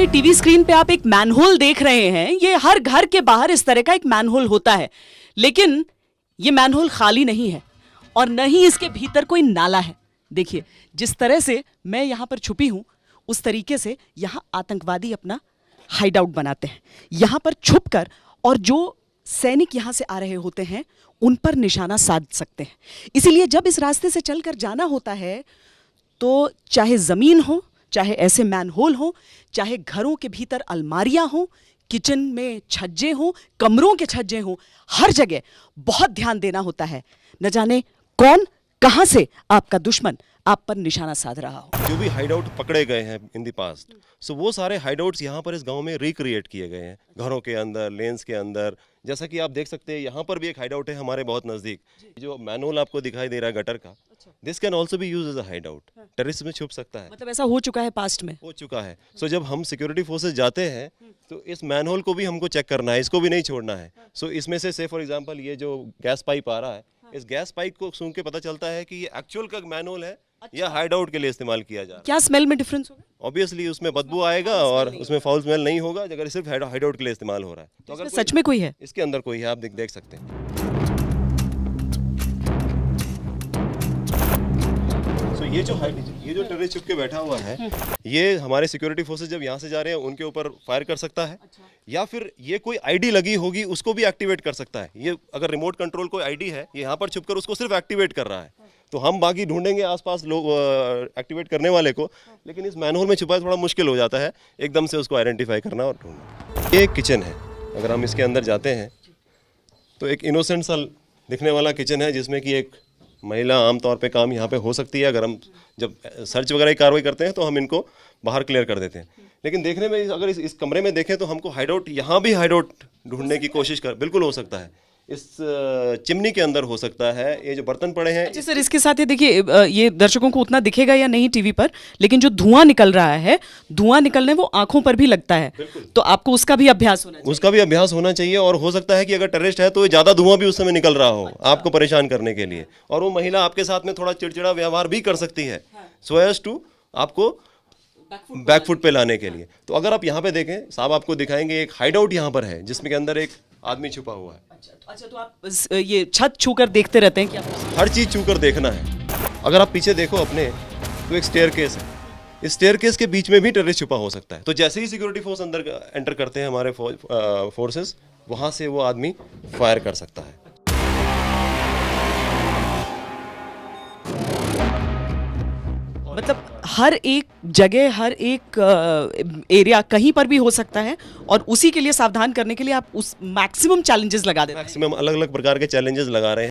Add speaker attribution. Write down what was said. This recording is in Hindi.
Speaker 1: टीवी स्क्रीन पे आप एक मैनहोल देख रहे हैं। ये हर घर के बाहर इस तरह का एक मैनहोल होता है, लेकिन ये मैनहोल खाली नहीं है और न ही इसके भीतर कोई नाला है। देखिए जिस तरह से मैं यहां पर छुपी हूं, उस तरीके से यहां आतंकवादी अपना हाइड आउट बनाते हैं। यहां पर छुपकर और जो सैनिक यहां से आ रहे होते हैं उन पर निशाना साध सकते हैं। इसीलिए जब इस रास्ते से चलकर जाना होता है तो चाहे जमीन हो, चाहे ऐसे मैनहोल हो, चाहे घरों के भीतर अलमारियां हो, किचन में छज्जे हो, कमरों के छज्जे हो, हर जगह बहुत ध्यान देना होता है। न जाने कौन कहां से आपका दुश्मन आप पर निशाना साध रहा हो।
Speaker 2: जो भी हाइड आउट पकड़े गए हैं इन द पास्ट, सो वो सारे हाइड आउट्स यहाँ पर इस गांव में रिक्रिएट किए गए हैं, घरों के अंदर, लेन्स के अंदर। जैसा कि आप देख सकते हैं यहाँ पर भी एक हाइड आउट है हमारे बहुत नजदीक। जो मैनहोल आपको दिखाई दे रहा है गटर का, this can also be use as a hideout. Terrace में छुप सकता है,
Speaker 1: मतलब ऐसा हो चुका है, पास्ट में
Speaker 2: हो चुका है। सो जब हम सिक्योरिटी फोर्सेज जाते हैं तो इस मैनहोल को भी हमको चेक करना है, इसको भी नहीं छोड़ना है। सो इसमें से फॉर एग्जांपल ये जो गैस पाइप आ रहा है, इस गैस पाइप को सूंघ के पता चलता है कि ये एक्चुअल का मैनहोल है या हाइड आउट के लिए इस्तेमाल किया जा रहा है।
Speaker 1: क्या स्मेल में डिफरेंस होगा?
Speaker 2: ऑब्वियसली उसमें बदबू आएगा और उसमें फाउल स्मेल नहीं होगा अगर सिर्फ हाइड आउट के लिए इस्तेमाल हो रहा है। तो अगर
Speaker 1: सच में कोई है
Speaker 2: इसके अंदर, कोई है, आप देख सकते हैं। तो ये जो टेररिस्ट छुप के बैठा हुआ है, ये हमारे सिक्योरिटी फोर्सेस जब यहाँ से जा रहे हैं उनके ऊपर फायर कर सकता है। या फिर ये कोई आईडी लगी होगी उसको भी एक्टिवेट कर सकता है। ये अगर रिमोट कंट्रोल कोई आईडी है, ये यहाँ पर छुपकर उसको सिर्फ एक्टिवेट कर रहा है। तो हम बाकी ढूंढेंगे आसपास लोग एक्टिवेट करने वाले को, लेकिन इस मैनहोल में छुपा थोड़ा मुश्किल हो जाता है एकदम से उसको आइडेंटिफाई करना और ढूंढना। ये एक किचन है, अगर हम इसके अंदर जाते हैं तो एक इनोसेंट सा दिखने वाला किचन है जिसमें कि एक महिला आमतौर पे काम यहाँ पे हो सकती है। अगर हम जब सर्च वगैरह की कार्रवाई करते हैं तो हम इनको बाहर क्लियर कर देते हैं, लेकिन देखने में अगर इस कमरे में देखें तो हमको हाइड आउट, यहाँ भी हाइड आउट ढूंढने की कोशिश कर, बिल्कुल हो सकता है। इस चिमनी के अंदर हो सकता है। ये जो बर्तन पड़े हैं,
Speaker 1: अच्छा सर, इसके साथ ये देखिए, ये दर्शकों को उतना दिखेगा या नहीं टीवी पर, लेकिन जो धुआं निकल रहा है, धुआं निकलने वो आंखों पर भी लगता है, तो आपको उसका भी अभ्यास होना चाहिए।
Speaker 2: उसका भी अभ्यास होना चाहिए। और हो सकता है कि अगर टेररिस्ट है तो ज्यादा धुआं भी उस समय निकल रहा हो आपको परेशान करने के लिए, और वो महिला आपके साथ में थोड़ा चिड़चिड़ा व्यवहार भी कर सकती है सो एज टू आपको बैकफुट पे लाने के लिए। तो अगर आप यहाँ पे देखें, साहब आपको दिखाएंगे एक हाइड आउट यहाँ पर है जिसमें के अंदर एक आदमी छुपा हुआ है।
Speaker 1: अच्छा, तो आप ये छत छूकर देखते रहते हैं क्या?
Speaker 2: हर चीज छूकर देखना है। अगर आप पीछे देखो अपने, तो एक स्टेयरकेस है, इस स्टेयरकेस के बीच में भी टेररिस्ट छुपा हो सकता है। तो जैसे ही सिक्योरिटी फोर्स अंदर एंटर करते हैं हमारे फोर्सेस, वहां से वो आदमी फायर कर सकता है।
Speaker 1: मतलब हर एक जगह, हर एक एरिया कहीं पर भी हो सकता है, और उसी के लिए सावधान करने के लिए आप उस मैक्सिमम चैलेंजेस लगा देते हैं।
Speaker 2: मैक्सिमम अलग अलग प्रकार के चैलेंजेस लगा रहे हैं।